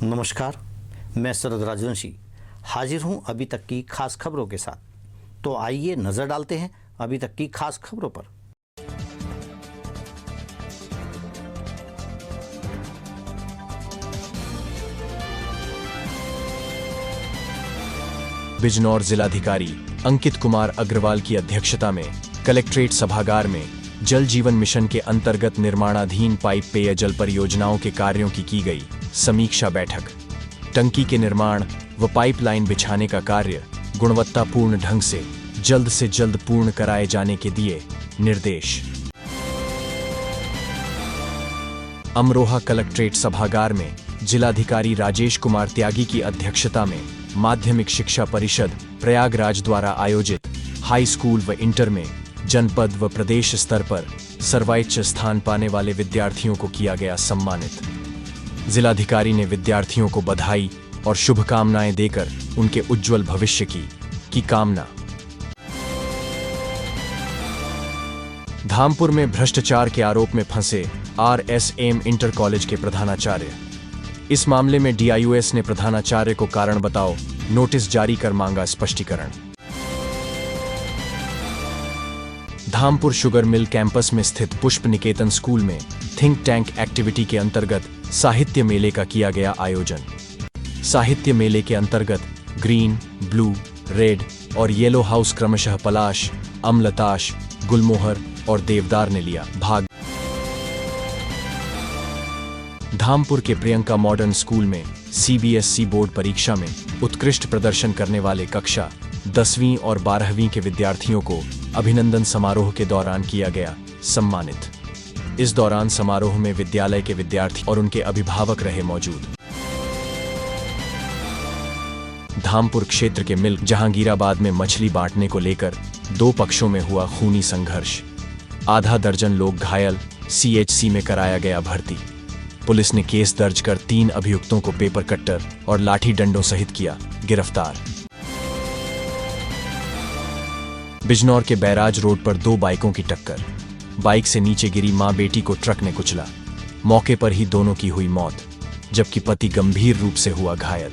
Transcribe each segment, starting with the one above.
नमस्कार, मैं शरद राजवंशी हाजिर हूं अभी तक की खास खबरों के साथ। तो आइए नजर डालते हैं अभी तक की खास खबरों पर। बिजनौर जिलाधिकारी अंकित कुमार अग्रवाल की अध्यक्षता में कलेक्ट्रेट सभागार में जल जीवन मिशन के अंतर्गत निर्माणाधीन पाइप पेयजल परियोजनाओं के कार्यों की गई समीक्षा बैठक। टंकी के निर्माण व पाइपलाइन बिछाने का कार्य गुणवत्तापूर्ण ढंग से जल्द पूर्ण कराए जाने के दिए निर्देश। अमरोहा कलेक्ट्रेट सभागार में जिलाधिकारी राजेश कुमार त्यागी की अध्यक्षता में माध्यमिक शिक्षा परिषद प्रयागराज द्वारा आयोजित हाई स्कूल व इंटर में जनपद व प्रदेश स्तर पर सर्वोच्च स्थान पाने वाले विद्यार्थियों को किया गया सम्मानित। जिलाधिकारी ने विद्यार्थियों को बधाई और शुभकामनाएं देकर उनके उज्जवल भविष्य की कामना। धामपुर में भ्रष्टाचार के आरोप में फंसे RSM इंटर कॉलेज के प्रधानाचार्य। इस मामले में DIUS ने प्रधानाचार्य को कारण बताओ नोटिस जारी कर मांगा स्पष्टीकरण। धामपुर शुगर मिल कैंपस में स्थित पुष्प निकेतन स्कूल में थिंक टैंक एक्टिविटी के अंतर्गत साहित्य मेले का किया गया आयोजन। साहित्य मेले के अंतर्गत ग्रीन, ब्लू, रेड और येलो हाउस क्रमशः पलाश, अमलताश, गुलमोहर और देवदार ने लिया भाग। धामपुर के प्रियंका मॉडर्न स्कूल में CBSE बोर्ड परीक्षा में उत्कृष्ट प्रदर्शन करने वाले कक्षा 10वीं और 12वीं के विद्यार्थियों को अभिनंदन समारोह के दौरान किया गया सम्मानित। इस दौरान समारोह में विद्यालय के विद्यार्थी और उनके अभिभावक रहे मौजूद। धामपुर क्षेत्र के मिल्क जहांगीराबाद में मछली बांटने को लेकर दो पक्षों में हुआ खूनी संघर्ष। आधा दर्जन लोग घायल, CHC में कराया गया भर्ती। पुलिस ने केस दर्ज कर 3 अभियुक्तों को पेपर कट्टर और लाठी डंडों सहित किया गिरफ्तार। बिजनौर के बैराज रोड पर 2 बाइकों की टक्कर। बाइक से नीचे गिरी मां बेटी को ट्रक ने कुचला। मौके पर ही दोनों की हुई मौत, जबकि पति गंभीर रूप से हुआ घायल।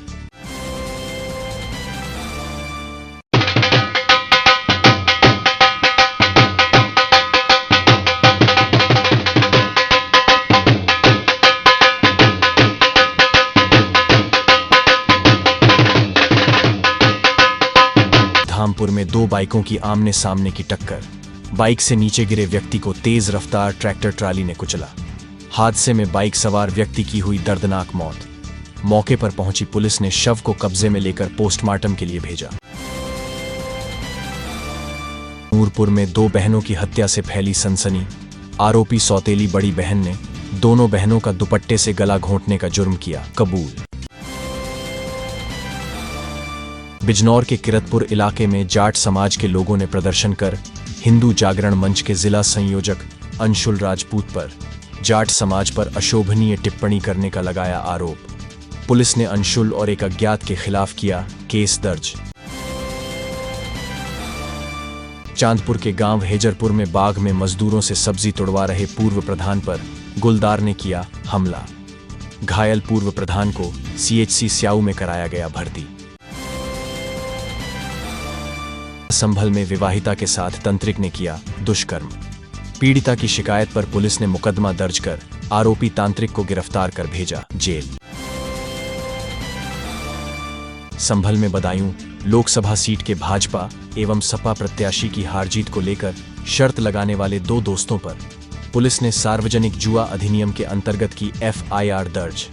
धामपुर में 2 बाइकों की आमने सामने की टक्कर। बाइक से नीचे गिरे व्यक्ति को तेज रफ्तार ट्रैक्टर ट्राली ने कुचला। हादसे में बाइक सवार व्यक्ति की हुई दर्दनाक मौत। मौके पर पहुंची पुलिस ने शव को कब्जे में लेकर पोस्टमार्टम के लिए भेजा। नूरपुर में 2 बहनों की हत्या से फैली सनसनी। आरोपी सौतेली बड़ी बहन ने दोनों बहनों का दुपट्टे से गला घोंटने का जुर्म किया कबूल। बिजनौर के किरतपुर इलाके में जाट समाज के लोगों ने प्रदर्शन कर हिंदू जागरण मंच के जिला संयोजक अंशुल राजपूत पर जाट समाज पर अशोभनीय टिप्पणी करने का लगाया आरोप। पुलिस ने अंशुल और एक अज्ञात के खिलाफ किया केस दर्ज। चांदपुर के गांव हेजरपुर में बाग में मजदूरों से सब्जी तोड़वा रहे पूर्व प्रधान पर गुलदार ने किया हमला। घायल पूर्व प्रधान को CHC स्याऊ में कराया गया भर्ती। संभल में विवाहिता के साथ तंत्रिक ने किया दुष्कर्म। पीड़िता की शिकायत पर पुलिस ने मुकदमा दर्ज कर आरोपी तांत्रिक को गिरफ्तार कर भेजा जेल। संभल में बदायूं लोकसभा सीट के भाजपा एवं सपा प्रत्याशी की हारजीत को लेकर शर्त लगाने वाले 2 दोस्तों पर पुलिस ने सार्वजनिक जुआ अधिनियम के अंतर्गत की FIR दर्ज।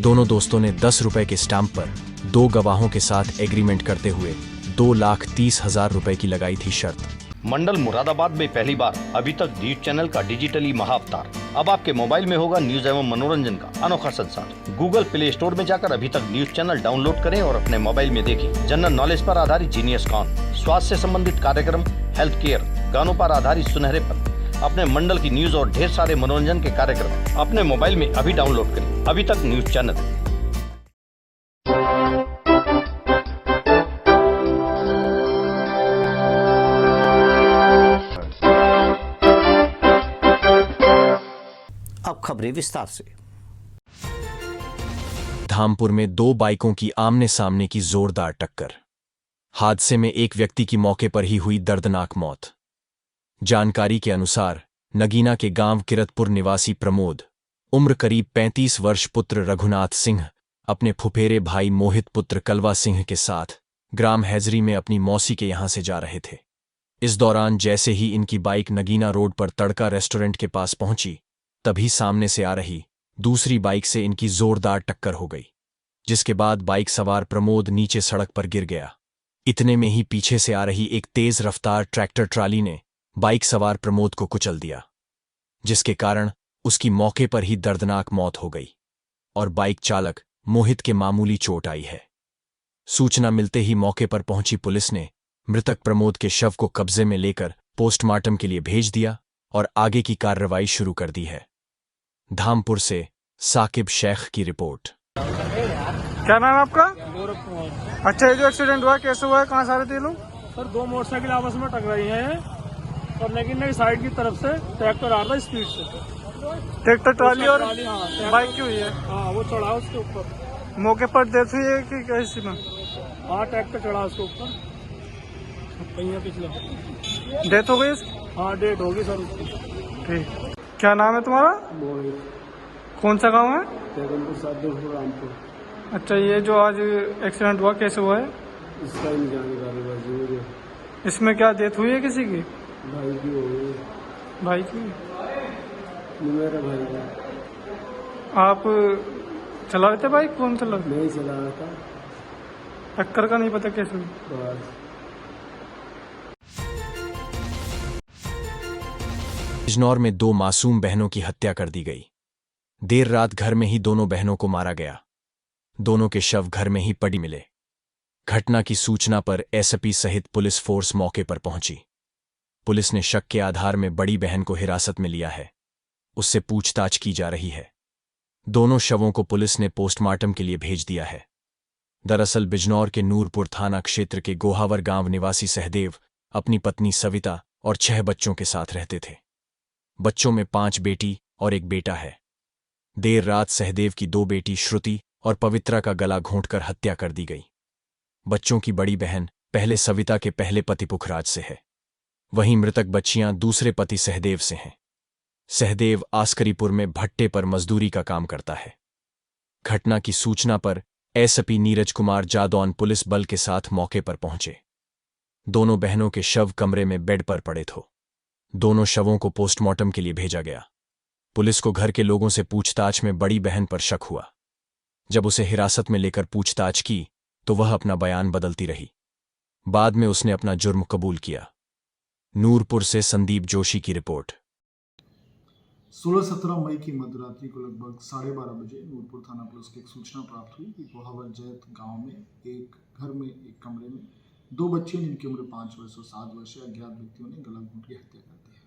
दोनों दोस्तों ने 10 रुपए के स्टाम्प पर 2 गवाहों के साथ एग्रीमेंट करते हुए 2,30,000 रुपए की लगाई थी शर्त। मंडल मुरादाबाद में पहली बार अभी तक न्यूज चैनल का डिजिटली महाअवतार। अब आपके मोबाइल में होगा न्यूज एवं मनोरंजन का अनोखा संसार। गूगल प्ले स्टोर में जाकर अभी तक न्यूज चैनल डाउनलोड करें और अपने मोबाइल में देखें। जनरल नॉलेज पर आधारित जीनियस कॉन, स्वास्थ्य से संबंधित कार्यक्रम, हेल्थ केयर, गानों पर आधारित सुनहरे पल, अपने मंडल की न्यूज और ढेर सारे मनोरंजन के कार्यक्रम अपने मोबाइल में अभी डाउनलोड करें। अभी तक न्यूज चैनल। अब खबरें विस्तार से। धामपुर में दो बाइकों की आमने सामने की जोरदार टक्कर। हादसे में एक व्यक्ति की मौके पर ही हुई दर्दनाक मौत। जानकारी के अनुसार नगीना के गांव किरतपुर निवासी प्रमोद, उम्र करीब 35 वर्ष, पुत्र रघुनाथ सिंह अपने फुफेरे भाई मोहित पुत्र कलवा सिंह के साथ ग्राम हैजरी में अपनी मौसी के यहां से जा रहे थे। इस दौरान जैसे ही इनकी बाइक नगीना रोड पर तड़का रेस्टोरेंट के पास पहुंची, तभी सामने से आ रही दूसरी बाइक से इनकी जोरदार टक्कर हो गई, जिसके बाद बाइक सवार प्रमोद नीचे सड़क पर गिर गया। इतने में ही पीछे से आ रही एक तेज रफ्तार ट्रैक्टर ट्राली ने बाइक सवार प्रमोद को कुचल दिया, जिसके कारण उसकी मौके पर ही दर्दनाक मौत हो गई और बाइक चालक मोहित के मामूली चोट आई है। सूचना मिलते ही मौके पर पहुंची पुलिस ने मृतक प्रमोद के शव को कब्जे में लेकर पोस्टमार्टम के लिए भेज दिया और आगे की कार्रवाई शुरू कर दी है। धामपुर से साकिब शेख की रिपोर्ट। क्या नाम है आपका? गौरव कुमार। अच्छा, ये जो एक्सीडेंट हुआ कैसे हुआ है, कहाँ से आ रहे थे ये लोग? सर, दो मोटरसाइकिल आपस में टकराई हैं और लेकिन नहीं, साइड की तरफ से ट्रैक्टर आ रहा था स्पीड से। ट्रैक्टर ट्राली और हाँ, ट्रैक्टर- बाइक की हुई है। हाँ, वो चढ़ा उसके ऊपर। मौके पर डेथ हुई है कि कैसी में? हाँ, ट्रैक्टर चढ़ा उसके ऊपर, पहिया पिछला। डेथ हो गई इसकी? हाँ, डेट होगी सर उसकी। ठीक। क्या नाम है तुम्हारा? मोहित, कौन सा गाँव है? जगनपुर सादुलपुर रामपुर। अच्छा, ये जो आज एक्सीडेंट हुआ कैसे हुआ है? इसका ही नहीं जानकारी बाजी मुझे। इसमें क्या डेथ हुई है किसी की? भाई की हो गई, भाई की? मेरा भाई का। आप चला रहे थे बाइक? कौन चला रहा नहीं चला रहा था। था? टक्कर का नहीं पता कैसे हुई? बस बिजनौर में दो मासूम बहनों की हत्या कर दी गई। देर रात घर में ही दोनों बहनों को मारा गया। दोनों के शव घर में ही पड़ी मिले। घटना की सूचना पर एसपी सहित पुलिस फोर्स मौके पर पहुंची। पुलिस ने शक के आधार में बड़ी बहन को हिरासत में लिया है। उससे पूछताछ की जा रही है। दोनों शवों को पुलिस ने पोस्टमार्टम के लिए भेज दिया है। दरअसल बिजनौर के नूरपुर थाना क्षेत्र के गोहावर गांव निवासी सहदेव अपनी पत्नी सविता और 6 बच्चों के साथ रहते थे। बच्चों में 5 बेटी और 1 बेटा है। देर रात सहदेव की 2 बेटी श्रुति और पवित्रा का गला घोंटकर हत्या कर दी गई। बच्चों की बड़ी बहन पहले सविता के पहले पति पुखराज से है, वहीं मृतक बच्चियां दूसरे पति सहदेव से हैं। सहदेव आस्करीपुर में भट्टे पर मजदूरी का काम करता है। घटना की सूचना पर एसपी नीरज कुमार जादौन पुलिस बल के साथ मौके पर पहुंचे। दोनों बहनों के शव कमरे में बेड पर पड़े थे। दोनों शवों को पोस्टमार्टम के लिए भेजा गया। पुलिस को घर के लोगों से पूछताछ में बड़ी बहन पर शक हुआ। जब उसे हिरासत में लेकर पूछताछ की तो वह अपना बयान बदलती रही। बाद में उसने अपना जुर्म कबूल किया। नूरपुर से संदीप जोशी की रिपोर्ट। 16-17 मई की मध्यरात्रि को लगभग 12:30 बजे नूरपुर थाना पुलिस को एक सूचना प्राप्त हुई कि गोहावर जैत गांव में एक घर में एक कमरे में 2 बच्चियों जिनकी उम्र 5 वर्ष और 7 वर्ष है अज्ञात व्यक्तियों ने गला घोंट की हत्या कर दी है।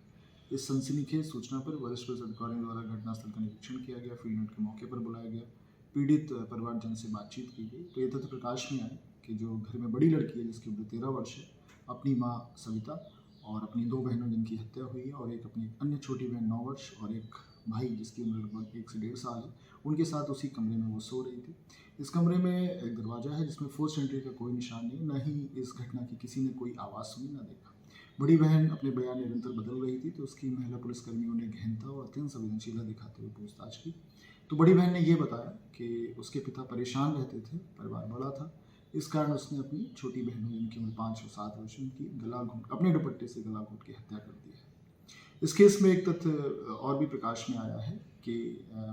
इस सनसनीखेज सूचना पर वरिष्ठ पुलिस अधिकारियों द्वारा घटनास्थल का निरीक्षण किया गया। फील्ड नेट के मौके पर बुलाया गया। पीड़ित परिवारजन से बातचीत की गई तो ये तथ्य प्रकाश में आया कि जो घर में बड़ी लड़की है जिसकी उम्र 13 वर्ष है, अपनी माँ सविता और अपनी 2 बहनों जिनकी हत्या हुई है और एक अपनी अन्य छोटी बहन 9 वर्ष और एक भाई जिसकी उम्र लगभग 1 से 1.5 साल है, उनके साथ उसी कमरे में वो सो रही थी। इस कमरे में एक दरवाज़ा है जिसमें फोर्स एंट्री का कोई निशान नहीं, न ही इस घटना की किसी ने कोई आवाज़ सुनी न देखा। बड़ी बहन अपने बयान निरंतर बदल रही थी तो उसकी महिला पुलिसकर्मियों ने गहनता और अत्यंत संवेदनशीलता दिखाते हुए पूछताछ की। तो बड़ी बहन ने यह बताया कि उसके पिता परेशान रहते थे, परिवार बड़ा था, इस कारण उसने अपनी छोटी बहनों जिनकी उम्र 5 और 7 वर्ष उनकी गला घोंट अपने दुपट्टे से गला घोंट की हत्या कर दी है। इस केस में एक तथ्य और भी प्रकाश में आया है कि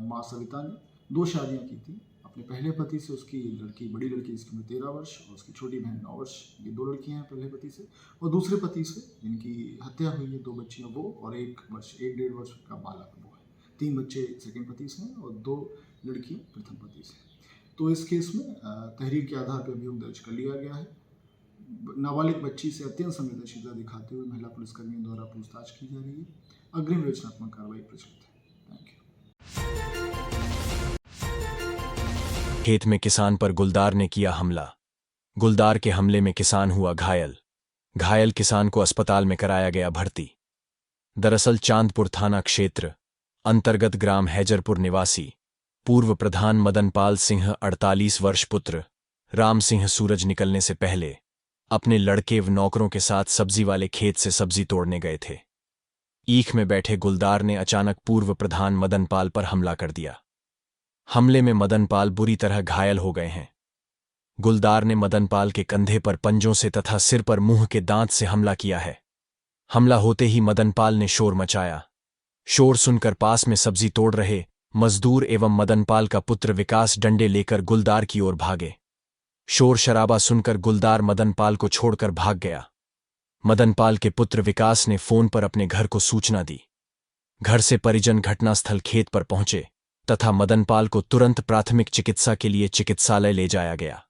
माँ सविता ने 2 शादियां की थी। अपने पहले पति से उसकी लड़की बड़ी लड़की जिसकी उम्र 13 वर्ष और उसकी छोटी बहन 9 वर्ष, ये 2 लड़कियां हैं पहले पति से, और दूसरे पति से जिनकी हत्या हुई है 2 बच्चियां वो और 1-1.5 वर्ष का बालक वो है। 3 बच्चे सेकेंड पति से हैं और 2 लड़कियां प्रथम पति से। तो इस केस में तहरीर के आधार पर अभियोग दर्ज कर लिया गया है। नाबालिग बच्ची से अत्यंत संवेदनशीलता दिखाते हुए महिला पुलिसकर्मियों द्वारा पूछताछ की जा रही है। अग्रिम विवेचनात्मक कार्रवाई प्रचलित है। Thank you. खेत में किसान पर गुलदार ने किया हमला। गुलदार के हमले में किसान हुआ घायल। घायल किसान को अस्पताल में कराया गया भर्ती। दरअसल चांदपुर थाना क्षेत्र अंतर्गत ग्राम हैजरपुर निवासी पूर्व प्रधान मदनपाल सिंह 48 वर्ष पुत्र राम सिंह सूरज निकलने से पहले अपने लड़के व नौकरों के साथ सब्जी वाले खेत से सब्जी तोड़ने गए थे। ईख में बैठे गुलदार ने अचानक पूर्व प्रधान मदनपाल पर हमला कर दिया। हमले में मदनपाल बुरी तरह घायल हो गए हैं। गुलदार ने मदनपाल के कंधे पर पंजों से तथा सिर पर मुंह के दांत से हमला किया है। हमला होते ही मदनपाल ने शोर मचाया। शोर सुनकर पास में सब्जी तोड़ रहे मजदूर एवं मदनपाल का पुत्र विकास डंडे लेकर गुलदार की ओर भागे। शोर शराबा सुनकर गुलदार मदनपाल को छोड़कर भाग गया। मदनपाल के पुत्र विकास ने फोन पर अपने घर को सूचना दी। घर से परिजन घटनास्थल खेत पर पहुंचे तथा मदनपाल को तुरंत प्राथमिक चिकित्सा के लिए चिकित्सालय ले जाया गया,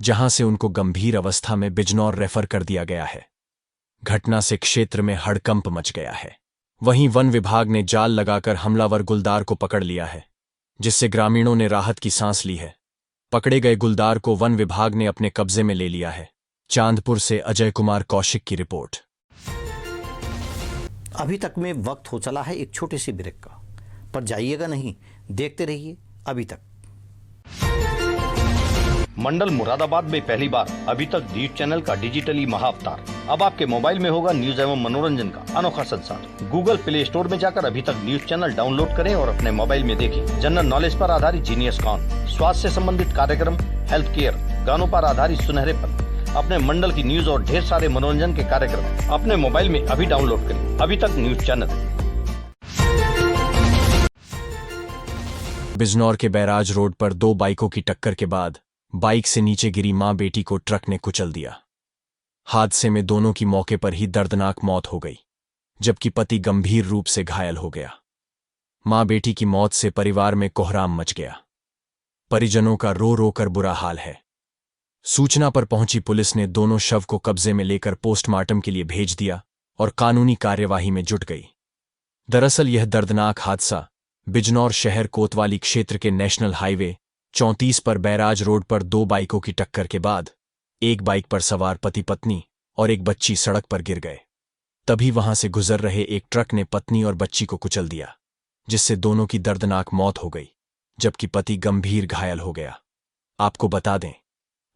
जहां से उनको गंभीर अवस्था में बिजनौर रेफर कर दिया गया है। घटना से क्षेत्र में हड़कंप मच गया है। वहीं वन विभाग ने जाल लगाकर हमलावर गुलदार को पकड़ लिया है, जिससे ग्रामीणों ने राहत की सांस ली है। पकड़े गए गुलदार को वन विभाग ने अपने कब्जे में ले लिया है। चांदपुर से अजय कुमार कौशिक की रिपोर्ट। अभी तक में वक्त हो चला है एक छोटे से ब्रेक का, पर जाइएगा नहीं, देखते रहिए अभी तक। मंडल मुरादाबाद में पहली बार अभी तक न्यूज चैनल का डिजिटली महाअवतार। अब आपके मोबाइल में होगा न्यूज एवं मनोरंजन का अनोखा संसार। गूगल प्ले स्टोर में जाकर अभी तक न्यूज चैनल डाउनलोड करें और अपने मोबाइल में देखें जनरल नॉलेज पर आधारित जीनियस कॉन, स्वास्थ्य से संबंधित कार्यक्रम, हेल्थ केयर, गानों पर आधारित सुनहरे पल, अपने मंडल की न्यूज और ढेर सारे मनोरंजन के कार्यक्रम अपने मोबाइल में अभी डाउनलोड करें। अभी तक न्यूज चैनल। बिजनौर के बैराज रोड पर दो बाइकों की टक्कर के बाद बाइक से नीचे गिरी मां बेटी को ट्रक ने कुचल दिया। हादसे में दोनों की मौके पर ही दर्दनाक मौत हो गई, जबकि पति गंभीर रूप से घायल हो गया। मां बेटी की मौत से परिवार में कोहराम मच गया। परिजनों का रो रो कर बुरा हाल है। सूचना पर पहुंची पुलिस ने दोनों शव को कब्जे में लेकर पोस्टमार्टम के लिए भेज दिया और कानूनी कार्यवाही में जुट गई। दरअसल यह दर्दनाक हादसा बिजनौर शहर कोतवाली क्षेत्र के नेशनल हाईवे 34 पर बैराज रोड पर दो बाइकों की टक्कर के बाद एक बाइक पर सवार पति पत्नी और एक बच्ची सड़क पर गिर गए। तभी वहां से गुजर रहे एक ट्रक ने पत्नी और बच्ची को कुचल दिया, जिससे दोनों की दर्दनाक मौत हो गई, जबकि पति गंभीर घायल हो गया। आपको बता दें,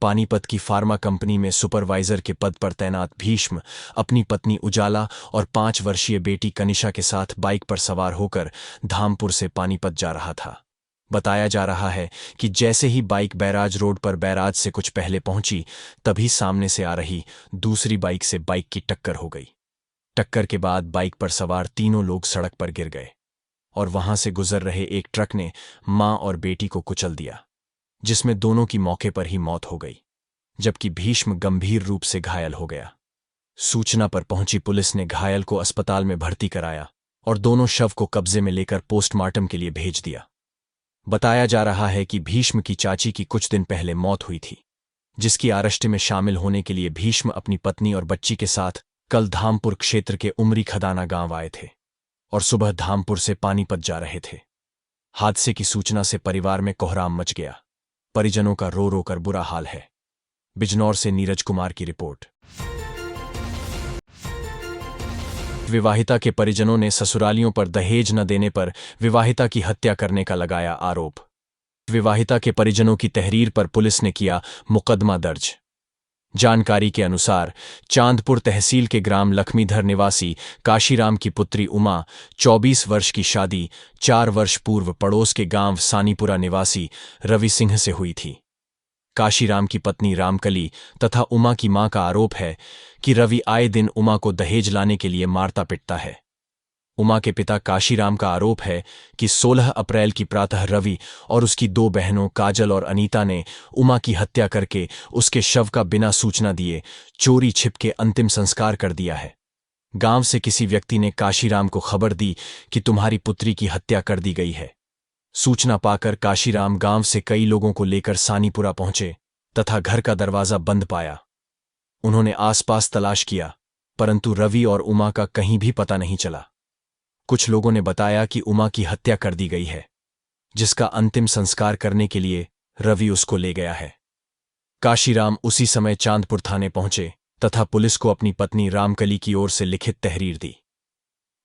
पानीपत की फार्मा कंपनी में सुपरवाइजर के पद पर तैनात भीष्म अपनी पत्नी उजाला और 5 वर्षीय बेटी कनिषा के साथ बाइक पर सवार होकर धामपुर से पानीपत जा रहा था। बताया जा रहा है कि जैसे ही बाइक बैराज रोड पर बैराज से कुछ पहले पहुंची, तभी सामने से आ रही दूसरी बाइक से बाइक की टक्कर हो गई। टक्कर के बाद बाइक पर सवार तीनों लोग सड़क पर गिर गए और वहां से गुजर रहे एक ट्रक ने मां और बेटी को कुचल दिया, जिसमें दोनों की मौके पर ही मौत हो गई, जबकि भीष्म गंभीर रूप से घायल हो गया। सूचना पर पहुंची पुलिस ने घायल को अस्पताल में भर्ती कराया और दोनों शव को कब्जे में लेकर पोस्टमार्टम के लिए भेज दिया। बताया जा रहा है कि भीष्म की चाची की कुछ दिन पहले मौत हुई थी, जिसकी आरष्ट में शामिल होने के लिए भीष्म अपनी पत्नी और बच्ची के साथ कल धामपुर क्षेत्र के उमरी खदाना गांव आए थे और सुबह धामपुर से पानीपत जा रहे थे। हादसे की सूचना से परिवार में कोहराम मच गया। परिजनों का रो रो कर बुरा हाल है। बिजनौर से नीरज कुमार की रिपोर्ट। विवाहिता के परिजनों ने ससुरालियों पर दहेज न देने पर विवाहिता की हत्या करने का लगाया आरोप। विवाहिता के परिजनों की तहरीर पर पुलिस ने किया मुकदमा दर्ज। जानकारी के अनुसार चांदपुर तहसील के ग्राम लक्ष्मीधर निवासी काशीराम की पुत्री उमा 24 वर्ष की शादी 4 वर्ष पूर्व पड़ोस के गांव सानीपुरा निवासी रवि सिंह से हुई थी। काशीराम की पत्नी रामकली तथा उमा की मां का आरोप है कि रवि आए दिन उमा को दहेज लाने के लिए मारता पिटता है। उमा के पिता काशीराम का आरोप है कि 16 अप्रैल की प्रातः रवि और उसकी 2 बहनों काजल और अनीता ने उमा की हत्या करके उसके शव का बिना सूचना दिए चोरी छिपके अंतिम संस्कार कर दिया है। गांव से किसी व्यक्ति ने काशीराम को खबर दी कि तुम्हारी पुत्री की हत्या कर दी गई है। सूचना पाकर काशीराम गांव से कई लोगों को लेकर सानीपुरा पहुंचे तथा घर का दरवाजा बंद पाया। उन्होंने आसपास तलाश किया, परंतु रवि और उमा का कहीं भी पता नहीं चला। कुछ लोगों ने बताया कि उमा की हत्या कर दी गई है, जिसका अंतिम संस्कार करने के लिए रवि उसको ले गया है। काशीराम उसी समय चांदपुर थाने पहुंचे तथा पुलिस को अपनी पत्नी रामकली की ओर से लिखित तहरीर दी।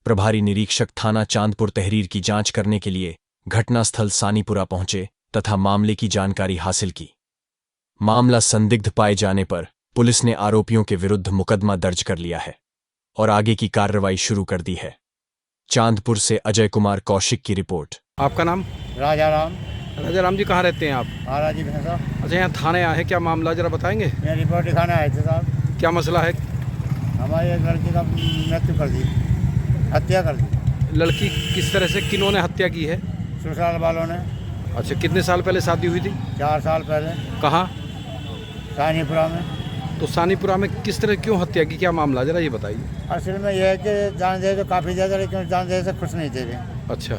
प्रभारी निरीक्षक थाना चांदपुर तहरीर की जांच करने के लिए घटनास्थल सानीपुरा पहुंचे तथा मामले की जानकारी हासिल की। मामला संदिग्ध पाए जाने पर पुलिस ने आरोपियों के विरुद्ध मुकदमा दर्ज कर लिया है और आगे की कार्रवाई शुरू कर दी है। चांदपुर से अजय कुमार कौशिक की रिपोर्ट। आपका नाम? राजाराम। राजाराम जी, कहाँ रहते हैं आप? महाराजी भैंसा। अच्छा, यहाँ थाने आए हैं, क्या मामला जरा बताएंगे? मैं रिपोर्ट दिखाने आए थे साहब। क्या मसला है? हमारी एक लड़की का मृत्यु कर दी, हत्या कर दी। लड़की किस तरह से, किन्होंने हत्या की है? ससुराल वालों ने। अच्छा, कितने साल पहले शादी हुई थी? 4 साल पहले। कहाँ? सानीपुरा में। तो सानीपुरा में किस तरह, क्यों हत्या की, क्या मामला जरा ये बताइए। असल में यह है कि जान दे तो काफ़ी ज़्यादा, लेकिन जान दे से खुश नहीं थे वे। अच्छा।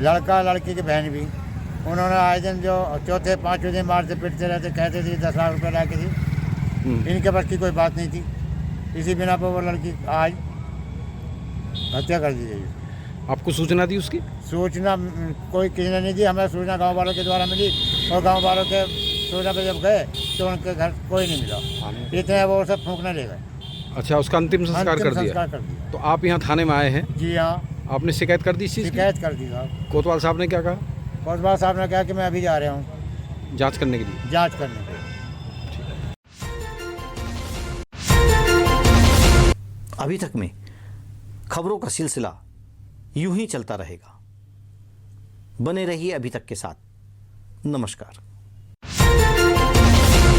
लड़का लड़की की बहन भी, उन्होंने आए दिन जो चौथे 5वें दिन मारते पीटते रहते, कहते थे 10 लाख रुपये ला के दी। इनके पास की कोई बात नहीं थी, इसी बिना पर वो लड़की आज हत्या कर दी गई। आपको सूचना दी उसकी? सूचना कोई किसी ने नहीं दी, हमें सूचना गांव वालों के द्वारा मिली और गांव वालों के सूचना पे जब गए तो उनके घर कोई नहीं मिला। इतने वो सब फूंकने ले गए। अच्छा, उसका अंतिम संस्कार कर दिया। तो आप यहाँ थाने में आए हैं? जी हाँ। आपने शिकायत कर दी इस चीज़ की? शिकायत कर दी साहब। कोतवाल साहब ने क्या कहा? कोतवाल साहब ने कहा कि मैं अभी जा रहा हूँ जांच करने के लिए। जांच करने के लिए। अभी तक में खबरों का सिलसिला यूं ही चलता रहेगा। बने रहिए अभी तक के साथ। नमस्कार।